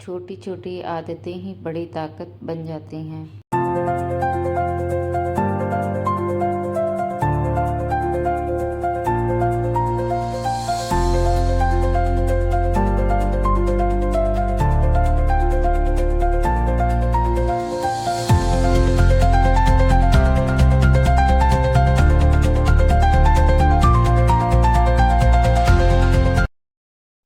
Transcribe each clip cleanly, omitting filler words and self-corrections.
छोटी छोटी आदतें ही बड़ी ताकत बन जाती हैं।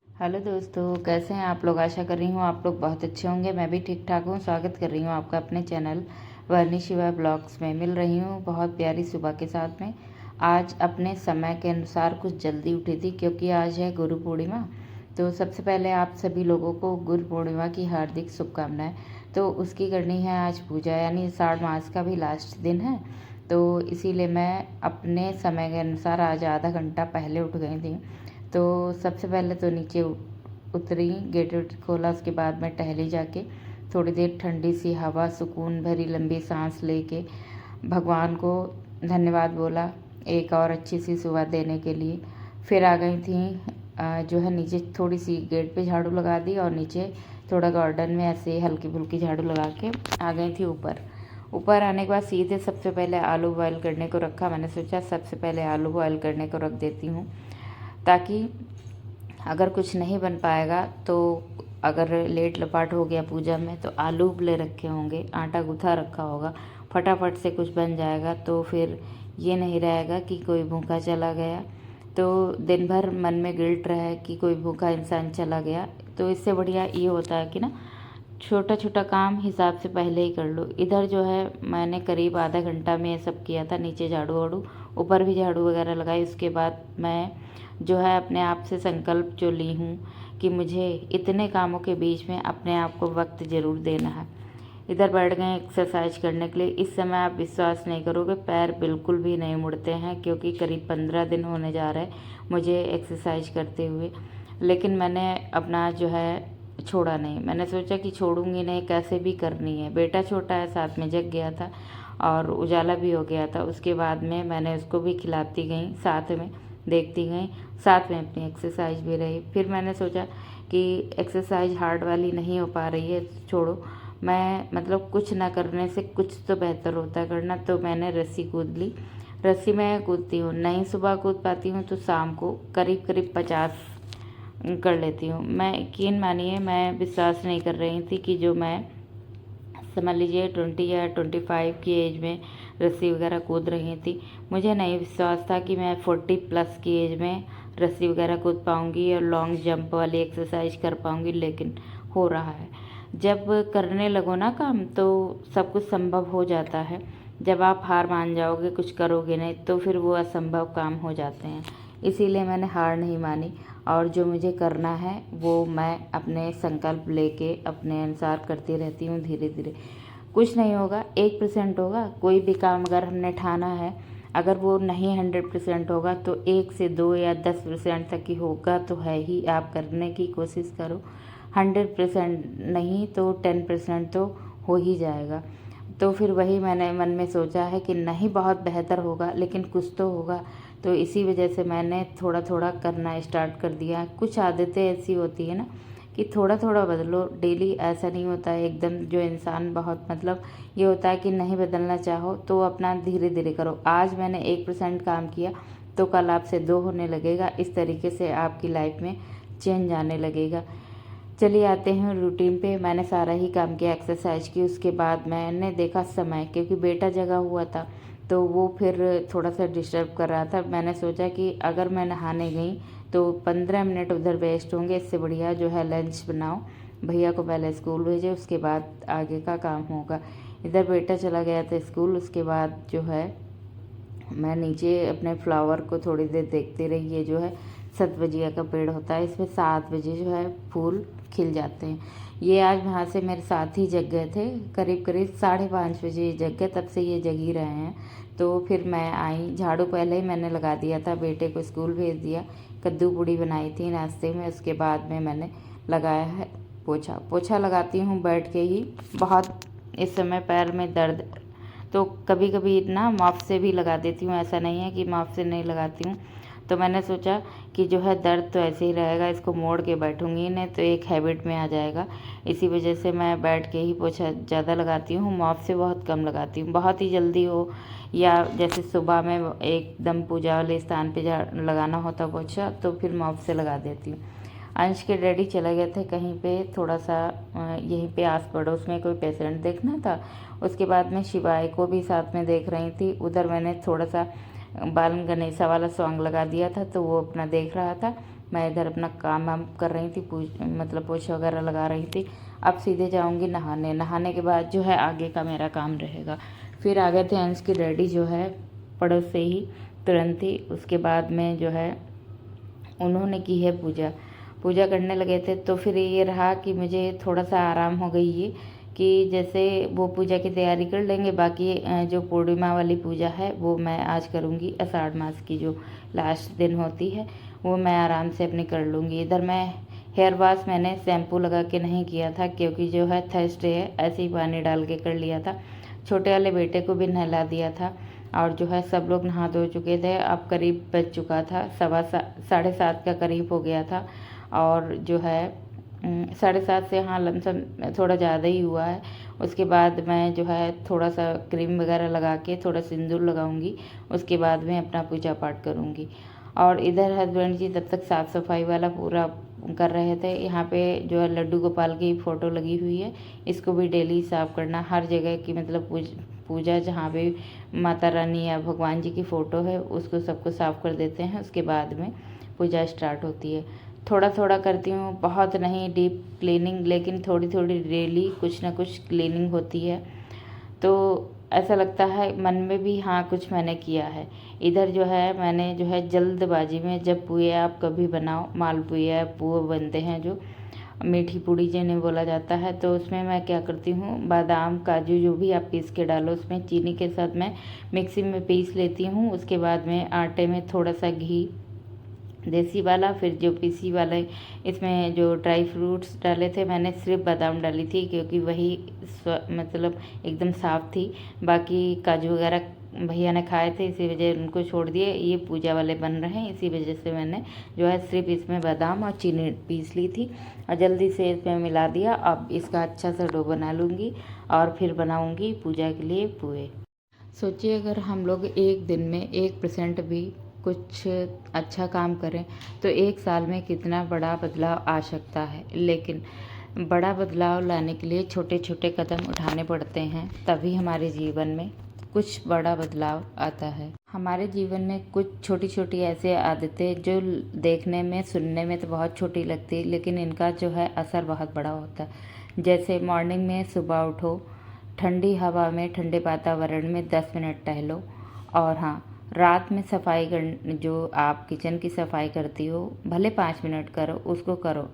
हेलो दोस्तों, कैसे हैं आप लोग। आशा कर रही हूँ आप लोग बहुत अच्छे होंगे। मैं भी ठीक ठाक हूँ। स्वागत कर रही हूँ आपका अपने चैनल वर्णी शिवा ब्लॉग्स में। मिल रही हूँ बहुत प्यारी सुबह के साथ में। आज अपने समय के अनुसार कुछ जल्दी उठी थी क्योंकि आज है गुरु पूर्णिमा। तो सबसे पहले आप सभी लोगों को गुरु पूर्णिमा की हार्दिक शुभकामनाएँ। तो उसकी करनी है आज पूजा, यानी आषाढ़ मास का भी लास्ट दिन है। तो इसीलिए मैं अपने समय के अनुसार आज आधा घंटा पहले उठ गई थी। तो सबसे पहले तो नीचे उतरी, गेट वेट खोला, उसके बाद मैं टहली जाके थोड़ी देर ठंडी सी हवा, सुकून भरी लंबी सांस लेके भगवान को धन्यवाद बोला एक और अच्छी सी सुबह देने के लिए। फिर आ गई थी जो है नीचे, थोड़ी सी गेट पे झाड़ू लगा दी और नीचे थोड़ा गार्डन में ऐसे हल्की फुल्की झाड़ू लगा के आ गई थी ऊपर आने के बाद सीधे सबसे पहले आलू बॉयल करने को रखा। मैंने सोचा सबसे पहले आलू बॉयल करने को रख देती हूँ, ताकि अगर कुछ नहीं बन पाएगा तो अगर लेट लपाट हो गया पूजा में तो आलू उबले रखे होंगे, आटा गूँथा रखा होगा, फटाफट से कुछ बन जाएगा। तो फिर ये नहीं रहेगा कि कोई भूखा चला गया, तो दिन भर मन में गिल्ट रहे कि कोई भूखा इंसान चला गया। तो इससे बढ़िया ये होता है कि ना छोटा छोटा काम हिसाब से पहले ही कर लो। इधर जो है मैंने करीब आधा घंटा में ये सब किया था, नीचे झाड़ू वाड़ू, ऊपर भी झाड़ू वगैरह लगाई। उसके बाद मैं जो है अपने आप से संकल्प जो ली हूँ कि मुझे इतने कामों के बीच में अपने आप को वक्त ज़रूर देना है। इधर बैठ गए एक्सरसाइज करने के लिए। इस समय आप विश्वास नहीं करोगे, पैर बिल्कुल भी नहीं मुड़ते हैं क्योंकि करीब 15 दिन होने जा रहे हैं मुझे एक्सरसाइज करते हुए। लेकिन मैंने अपना जो है छोड़ा नहीं। मैंने सोचा कि छोड़ूंगी नहीं, कैसे भी करनी है। बेटा छोटा है, साथ में जग गया था और उजाला भी हो गया था। उसके बाद में मैंने उसको भी खिलाती गई, साथ में देखती गई, साथ में अपनी एक्सरसाइज भी रही। फिर मैंने सोचा कि एक्सरसाइज हार्ड वाली नहीं हो पा रही है, छोड़ो, मैं मतलब कुछ ना करने से कुछ तो बेहतर होता है करना। तो मैंने रस्सी कूद ली। रस्सी मैं कूदती हूँ, नहीं सुबह कूद पाती हूँ तो शाम को करीब करीब 50 कर लेती हूँ। मैं यकीन मानिए, मैं विश्वास नहीं कर रही थी कि जो मैं समझ लीजिए 20 या 25 की एज में रस्सी वगैरह कूद रही थी, मुझे नहीं विश्वास था कि मैं 40 प्लस की एज में रस्सी वगैरह कूद पाऊँगी और लॉन्ग जंप वाली एक्सरसाइज कर पाऊँगी। लेकिन हो रहा है। जब करने लगो ना काम तो सब कुछ संभव हो जाता है। जब आप हार मान जाओगे, कुछ करोगे नहीं, तो फिर वो असंभव काम हो जाते हैं। इसीलिए मैंने हार नहीं मानी और जो मुझे करना है वो मैं अपने संकल्प लेके अपने अनुसार करती रहती हूँ। धीरे धीरे कुछ नहीं होगा, 1% होगा। कोई भी काम अगर हमने ठाना है, अगर वो नहीं 100% होगा तो 1 से 2 या 10% तक ही होगा तो है ही। आप करने की कोशिश करो, 100% नहीं तो 10% तो हो ही जाएगा। तो फिर वही मैंने मन में सोचा है कि नहीं बहुत बेहतर होगा, लेकिन कुछ तो होगा। तो इसी वजह से मैंने थोड़ा थोड़ा करना स्टार्ट कर दिया। कुछ आदतें ऐसी होती है ना कि थोड़ा थोड़ा बदलो, डेली ऐसा नहीं होता है एकदम। जो इंसान बहुत मतलब ये होता है कि नहीं बदलना चाहो तो अपना धीरे धीरे करो। आज मैंने 1% काम किया तो कल आपसे 2 होने लगेगा। इस तरीके से आपकी लाइफ में चेंज आने लगेगा। चलिए आते हैं रूटीन पे। मैंने सारा ही काम किया, एक्सरसाइज की। उसके बाद मैंने देखा समय, क्योंकि बेटा जगा हुआ था तो वो फिर थोड़ा सा डिस्टर्ब कर रहा था। मैंने सोचा कि अगर मैं नहाने गई तो 15 मिनट उधर वेस्ट होंगे, इससे बढ़िया जो है लंच बनाओ, भैया को पहले स्कूल भेजे, उसके बाद आगे का काम होगा। इधर बेटा चला गया था स्कूल। उसके बाद जो है मैं नीचे अपने फ्लावर को थोड़ी देर देखती रही। ये जो है सतवजिया का पेड़ होता है, इसमें 7 बजे जो है फूल खिल जाते हैं। ये आज वहाँ से मेरे साथ ही जग गए थे, करीब करीब 5:30 बजे जग गए, तब से ये जग ही रहे हैं। तो फिर मैं आई, झाड़ू पहले ही मैंने लगा दिया था, बेटे को स्कूल भेज दिया, कद्दू पूड़ी बनाई थी नाश्ते में। उसके बाद में मैंने लगाया है पोछा। पोछा लगाती हूँ बैठ के ही। बहुत इस समय पैर में दर्द, तो कभी कभी ना मॉप से भी लगा देती हूँ, ऐसा नहीं है कि मॉप से नहीं लगाती हूँ। तो मैंने सोचा कि जो है दर्द तो ऐसे ही रहेगा, इसको मोड़ के बैठूंगी नहीं तो एक हैबिट में आ जाएगा। इसी वजह से मैं बैठ के ही पोछा ज़्यादा लगाती हूँ, मॉप से बहुत कम लगाती हूँ। बहुत ही जल्दी हो या जैसे सुबह में एकदम पूजा वाले स्थान पे लगाना होता पोछा तो फिर मॉप से लगा देती हूँ। अंश के डैडी चले गए थे कहीं पे, थोड़ा सा यहीं पे आस पड़ोस में कोई पेशेंट देखना था। उसके बाद में शिवाय को भी साथ में देख रही थी। उधर मैंने थोड़ा सा बाल गणेशा वाला सॉन्ग लगा दिया था तो वो अपना देख रहा था। मैं इधर अपना काम वाम कर रही थी, मतलब पोछा वगैरह लगा रही थी। अब सीधे जाऊंगी नहाने। नहाने के बाद जो है आगे का मेरा काम रहेगा। फिर आ गए थे अंश के डैडी जो है पड़ोस से ही तुरंत ही। उसके बाद में जो है उन्होंने की है पूजा करने लगे थे। तो फिर ये रहा कि मुझे थोड़ा सा आराम हो गई ये कि जैसे वो पूजा की तैयारी कर लेंगे, बाकी जो पूर्णिमा वाली पूजा है वो मैं आज करूँगी। आषाढ़ मास की जो लास्ट दिन होती है वो मैं आराम से अपनी कर लूँगी। इधर मैं हेयर वॉश मैंने शैम्पू लगा के नहीं किया था क्योंकि जो है थर्सडे है, ऐसे ही पानी डाल के कर लिया था। छोटे वाले बेटे को भी नहला दिया था और जो है सब लोग नहा धो चुके थे। अब करीब बज चुका था, 7:30 का करीब हो गया था। और जो है 7:30 से हाँ लमसम थोड़ा ज़्यादा ही हुआ है। उसके बाद मैं जो है थोड़ा सा क्रीम वगैरह लगा के थोड़ा सिंदूर लगाऊंगी। उसके बाद में अपना पूजा पाठ करूंगी। और इधर हस्बैंड जी तब तक साफ़ सफाई वाला पूरा कर रहे थे। यहाँ पे जो है लड्डू गोपाल की फ़ोटो लगी हुई है, इसको भी डेली साफ़ करना। हर जगह की मतलब पूजा जहाँ भी माता रानी या भगवान जी की फ़ोटो है उसको सबको साफ़ कर देते हैं। उसके बाद में पूजा स्टार्ट होती है। थोड़ा थोड़ा करती हूँ, बहुत नहीं डीप क्लीनिंग, लेकिन थोड़ी थोड़ी डेली कुछ ना कुछ क्लीनिंग होती है। तो ऐसा लगता है मन में भी हाँ कुछ मैंने किया है। इधर जो है मैंने जो है जल्दबाजी में, जब पुए आप कभी बनाओ, मालपुए या पुए बनते हैं जो मीठी पूड़ी जिन्हें बोला जाता है, तो उसमें मैं क्या करती हूँ, बादाम काजू जो भी आप पीस के डालो उसमें चीनी के साथ मैं मिक्सी में पीस लेती हूँ। उसके बाद में आटे में थोड़ा सा घी देसी वाला, फिर जो पीसी वाला इसमें जो ड्राई फ्रूट्स डाले थे मैंने, सिर्फ बादाम डाली थी क्योंकि वही मतलब एकदम साफ़ थी। बाकी काजू वगैरह भैया ने खाए थे, इसी वजह उनको छोड़ दिए। ये पूजा वाले बन रहे हैं, इसी वजह से मैंने जो है सिर्फ इसमें बादाम और चीनी पीस ली थी और जल्दी से इसमें मिला दिया। अब इसका अच्छा सा डो बना लूँगी और फिर बनाऊँगी पूजा के लिए पुए। सोचिए अगर हम लोग एक दिन में 1% भी कुछ अच्छा काम करें तो 1 साल में कितना बड़ा बदलाव आ सकता है। लेकिन बड़ा बदलाव लाने के लिए छोटे छोटे कदम उठाने पड़ते हैं, तभी हमारे जीवन में कुछ बड़ा बदलाव आता है। हमारे जीवन में कुछ छोटी छोटी ऐसी आदतें जो देखने में सुनने में तो बहुत छोटी लगती है, लेकिन इनका जो है असर बहुत बड़ा होता है। जैसे मॉर्निंग में सुबह उठो, ठंडी हवा में ठंडे वातावरण में 10 मिनट टहलो। और हाँ, रात में सफाई कर, जो आप किचन की सफाई करती हो भले 5 मिनट करो, उसको करो।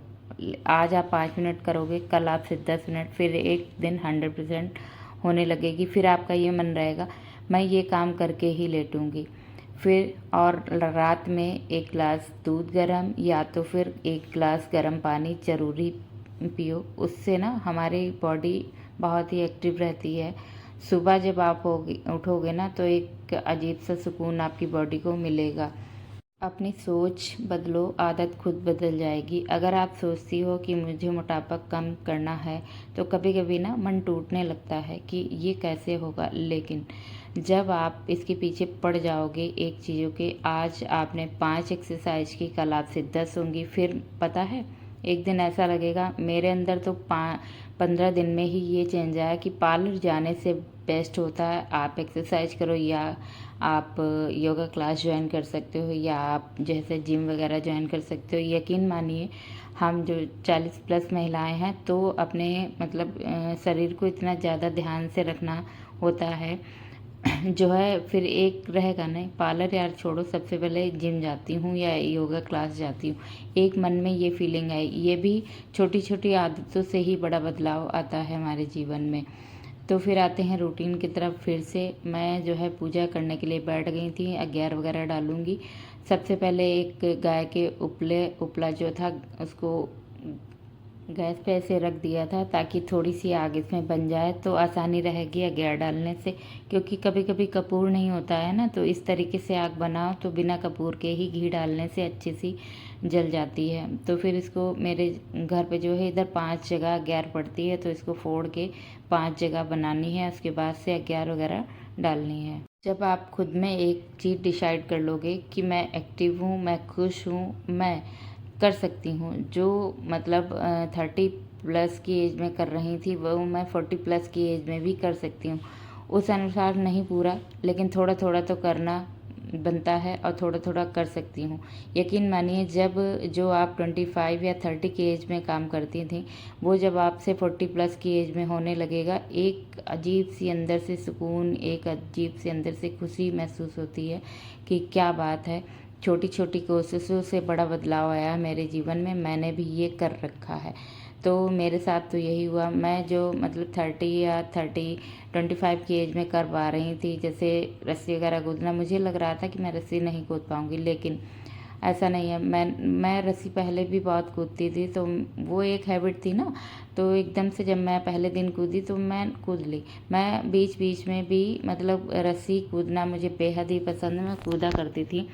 आज आप 5 मिनट करोगे, कल आपसे 10 मिनट, फिर एक दिन 100% होने लगेगी। फिर आपका ये मन रहेगा मैं ये काम करके ही लेटूंगी। फिर और रात में 1 गिलास दूध गर्म या तो फिर 1 गिलास गर्म पानी ज़रूरी पियो। उससे ना हमारी बॉडी बहुत ही एक्टिव रहती है। सुबह जब आप उठोगे ना तो एक अजीब सा सुकून आपकी बॉडी को मिलेगा। अपनी सोच बदलो, आदत खुद बदल जाएगी। अगर आप सोचती हो कि मुझे मोटापा कम करना है तो कभी कभी ना मन टूटने लगता है कि ये कैसे होगा, लेकिन जब आप इसके पीछे पड़ जाओगे एक चीज़ों के, आज आपने 5 एक्सरसाइज की, कल आपसे 10 होंगी। फिर पता है एक दिन ऐसा लगेगा, मेरे अंदर तो 15 दिन में ही ये चेंज आया कि पार्लर जाने से बेस्ट होता है आप एक्सरसाइज करो, या आप योगा क्लास ज्वाइन कर सकते हो, या आप जैसे जिम वगैरह ज्वाइन कर सकते हो। यकीन मानिए हम जो 40+ महिलाएं हैं तो अपने मतलब शरीर को इतना ज़्यादा ध्यान से रखना होता है जो है फिर एक रहेगा नहीं, पार्लर यार छोड़ो, सबसे पहले जिम जाती हूँ या योगा क्लास जाती हूँ। एक मन में ये फीलिंग आई। ये भी छोटी छोटी आदतों से ही बड़ा बदलाव आता है हमारे जीवन में। तो फिर आते हैं रूटीन की तरफ। फिर से मैं जो है पूजा करने के लिए बैठ गई थी, अग्यार वगैरह डालूंगी। सबसे पहले एक गाय के उपला जो था उसको गैस पे ऐसे रख दिया था ताकि थोड़ी सी आग इसमें बन जाए तो आसानी रहेगी अगियार डालने से, क्योंकि कभी कभी कपूर नहीं होता है ना, तो इस तरीके से आग बनाओ तो बिना कपूर के ही घी डालने से अच्छी सी जल जाती है। तो फिर इसको मेरे घर पे जो है इधर 5 जगह अगियार पड़ती है, तो इसको फोड़ के 5 जगह बनानी है, उसके बाद से अगियार वगैरह डालनी है। जब आप खुद में एक चीज़ डिसाइड कर लोगे कि मैं एक्टिव हूँ, मैं खुश हूँ, मैं कर सकती हूँ, जो मतलब 30+ की एज में कर रही थी वो मैं 40+ की एज में भी कर सकती हूँ। उस अनुसार नहीं पूरा, लेकिन थोड़ा थोड़ा तो करना बनता है और थोड़ा थोड़ा कर सकती हूँ। यकीन मानिए, जब जो आप 25 या 30 की एज में काम करती थी, वो जब आपसे 40+ की एज में होने लगेगा, एक अजीब सी अंदर से सुकून, एक अजीब सी अंदर से खुशी महसूस होती है कि क्या बात है, छोटी छोटी कोशिशों से बड़ा बदलाव आया है मेरे जीवन में, मैंने भी ये कर रखा है। तो मेरे साथ तो यही हुआ। मैं जो मतलब 25 की एज में कर पा रही थी, जैसे रस्सी वगैरह कूदना, मुझे लग रहा था कि मैं रस्सी नहीं कूद पाऊँगी, लेकिन ऐसा नहीं है। मैं रस्सी पहले भी बहुत कूदती थी, तो वो एक हैबिट थी ना, तो एकदम से जब मैं पहले दिन कूदी तो मैं कूद ली। मैं बीच बीच में भी मतलब रस्सी कूदना मुझे बेहद ही पसंद है, मैं कूदा करती थी।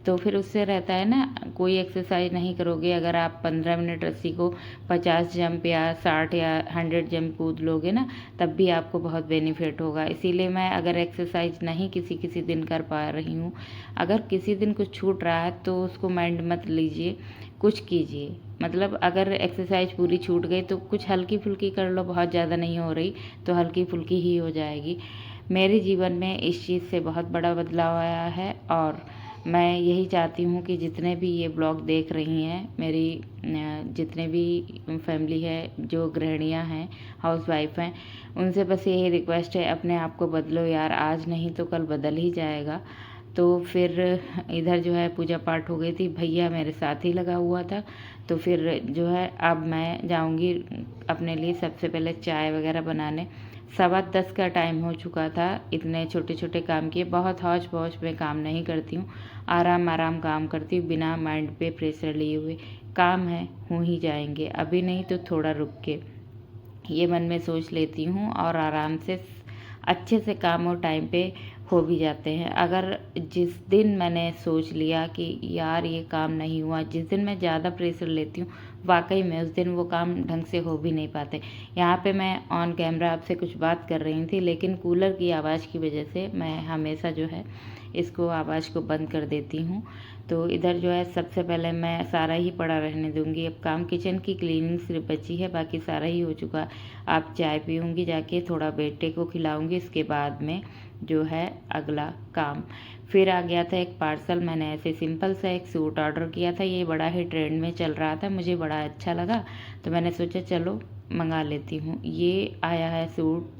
तो फिर उससे रहता है ना, कोई एक्सरसाइज नहीं करोगे अगर आप 15 मिनट रस्सी को 50 जंप या 60 या 100 जंप कूद लोगे ना, तब भी आपको बहुत बेनिफिट होगा। इसीलिए मैं अगर एक्सरसाइज नहीं किसी किसी दिन कर पा रही हूँ, अगर किसी दिन कुछ छूट रहा है तो उसको माइंड मत लीजिए, कुछ कीजिए। मतलब अगर एक्सरसाइज पूरी छूट गई तो कुछ हल्की फुल्की कर लो, बहुत ज़्यादा नहीं हो रही तो हल्की फुल्की ही हो जाएगी। मेरे जीवन में इस चीज़ से बहुत बड़ा बदलाव आया है, और मैं यही चाहती हूँ कि जितने भी ये ब्लॉग देख रही हैं, मेरी जितने भी फैमिली है, जो गृहिणियाँ हैं, हाउसवाइफ हैं, उनसे बस यही रिक्वेस्ट है, अपने आप को बदलो यार, आज नहीं तो कल बदल ही जाएगा। तो फिर इधर जो है पूजा पाठ हो गई थी, भैया मेरे साथ ही लगा हुआ था। तो फिर जो है अब मैं जाऊंगी अपने लिए सबसे पहले चाय वगैरह बनाने। 10:15 का टाइम हो चुका था। इतने छोटे छोटे काम किए, बहुत हौच पौच में काम नहीं करती हूँ, आराम आराम काम करती हूँ, बिना माइंड पे प्रेशर लिए हुए। काम है, हो ही जाएंगे, अभी नहीं तो थोड़ा रुक के, ये मन में सोच लेती हूँ, और आराम से अच्छे से काम और टाइम पे हो भी जाते हैं। अगर जिस दिन मैंने सोच लिया कि यार ये काम नहीं हुआ, जिस दिन मैं ज़्यादा प्रेशर लेती हूँ, वाकई में उस दिन वो काम ढंग से हो भी नहीं पाते। यहाँ पे मैं ऑन कैमरा आपसे कुछ बात कर रही थी, लेकिन कूलर की आवाज़ की वजह से मैं हमेशा जो है इसको आवाज़ को बंद कर देती हूँ। तो इधर जो है सबसे पहले मैं सारा ही पड़ा रहने दूँगी। अब काम किचन की क्लीनिंग सिर्फ बची है, बाकी सारा ही हो चुका। अब चाय पीऊँगी जाके, थोड़ा बेटे को खिलाऊँगी, इसके बाद में जो है अगला काम। फिर आ गया था एक पार्सल, मैंने ऐसे सिंपल सा एक सूट ऑर्डर किया था, ये बड़ा ही ट्रेंड में चल रहा था, मुझे बड़ा अच्छा लगा, तो मैंने सोचा चलो मंगा लेती हूँ। ये आया है सूट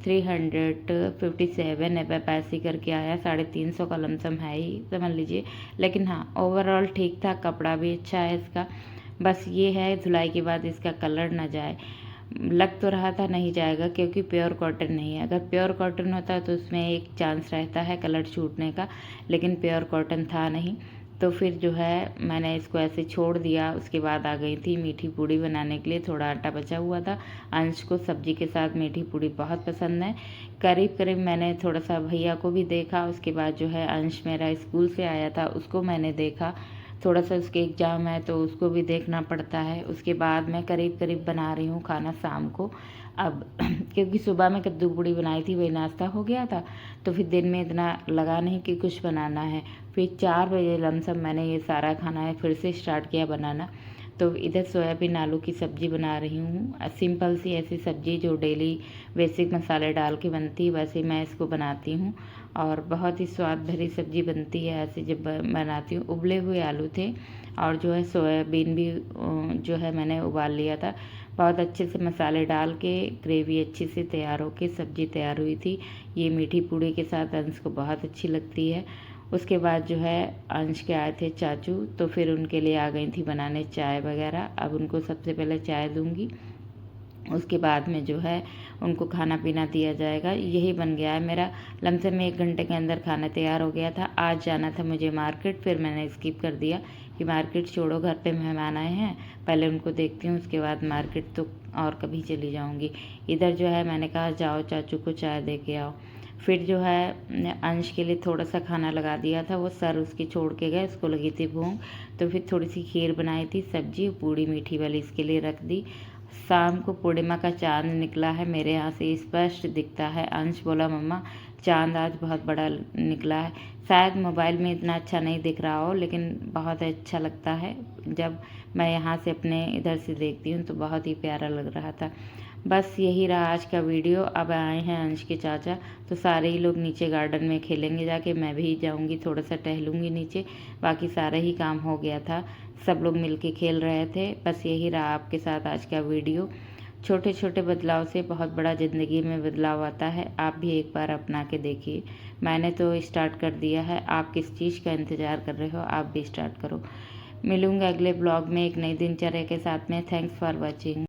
357 पैसे करके आया, 350 का लमसम है ही समझ लीजिए। लेकिन हाँ, ओवरऑल ठीक था, कपड़ा भी अच्छा है इसका। बस ये है धुलाई के बाद इसका कलर ना जाए। लग तो रहा था नहीं जाएगा, क्योंकि प्योर कॉटन नहीं है। अगर प्योर कॉटन होता तो उसमें एक चांस रहता है कलर छूटने का, लेकिन प्योर कॉटन था नहीं। तो फिर जो है मैंने इसको ऐसे छोड़ दिया। उसके बाद आ गई थी मीठी पूड़ी बनाने के लिए, थोड़ा आटा बचा हुआ था। अंश को सब्जी के साथ मीठी पूड़ी बहुत पसंद है। करीब करीब मैंने थोड़ा सा भैया को भी देखा, उसके बाद जो है अंश मेरा स्कूल से आया था, उसको मैंने देखा, थोड़ा सा उसके एग्ज़ाम है तो उसको भी देखना पड़ता है। उसके बाद मैं करीब करीब बना रही हूँ खाना शाम को। अब क्योंकि सुबह में कद्दू पूड़ी बनाई थी, वही नाश्ता हो गया था, तो फिर दिन में इतना लगा नहीं कि कुछ बनाना है। फिर 4 बजे लमसम मैंने ये सारा खाना है फिर से स्टार्ट किया बनाना। तो इधर सोयाबीन आलू की सब्ज़ी बना रही हूँ, सिंपल सी ऐसी सब्ज़ी जो डेली बेसिक मसाले डाल के बनती है, वैसे मैं इसको बनाती हूँ, और बहुत ही स्वाद भरी सब्ज़ी बनती है ऐसे जब बनाती हूँ। उबले हुए आलू थे, और जो है सोयाबीन भी जो है मैंने उबाल लिया था। बहुत अच्छे से मसाले डाल के ग्रेवी अच्छी से तैयार होके सब्ज़ी तैयार हुई थी। ये मीठी पूड़ी के साथ अंश को बहुत अच्छी लगती है। उसके बाद जो है अंश के आए थे चाचू, तो फिर उनके लिए आ गई थी बनाने चाय वगैरह। अब उनको सबसे पहले चाय दूंगी, उसके बाद में जो है उनको खाना पीना दिया जाएगा। यही बन गया है मेरा, लमसम 1 घंटे के अंदर खाना तैयार हो गया था। आज जाना था मुझे मार्केट, फिर मैंने स्किप कर दिया कि मार्केट छोड़ो, घर पे मेहमान आए हैं, पहले उनको देखती हूँ, उसके बाद मार्केट तो और कभी चली जाऊँगी। इधर जो है मैंने कहा जाओ चाचू को चाय दे के आओ। फिर जो है अंश के लिए थोड़ा सा खाना लगा दिया था, वो सर उसकी छोड़ के गए, उसको लगी थी भूख, तो फिर थोड़ी सी खीर बनाई थी, सब्जी, पूड़ी मीठी वाली इसके लिए रख दी। शाम को पूर्णिमा का चांद निकला है, मेरे यहाँ से स्पष्ट दिखता है। अंश बोला मम्मा चांद आज बहुत बड़ा निकला है। शायद मोबाइल में इतना अच्छा नहीं दिख रहा हो, लेकिन बहुत अच्छा लगता है। जब मैं यहाँ से अपने इधर से देखती हूँ तो बहुत ही प्यारा लग रहा था। बस यही रहा आज का वीडियो। अब आए हैं अंश के चाचा, तो सारे ही लोग नीचे गार्डन में खेलेंगे जाके, मैं भी जाऊँगी, थोड़ा सा टहलूँगी नीचे। बाकी सारा ही काम हो गया था, सब लोग मिलके खेल रहे थे। बस यही रहा आपके साथ आज का वीडियो। छोटे छोटे बदलाव से बहुत बड़ा ज़िंदगी में बदलाव आता है, आप भी एक बार अपना के देखिए। मैंने तो स्टार्ट कर दिया है, आप किस चीज़ का इंतज़ार कर रहे हो, आप भी स्टार्ट करो। मिलूँगा अगले ब्लॉग में एक नई दिनचर्या के साथ में। Thanks for watching.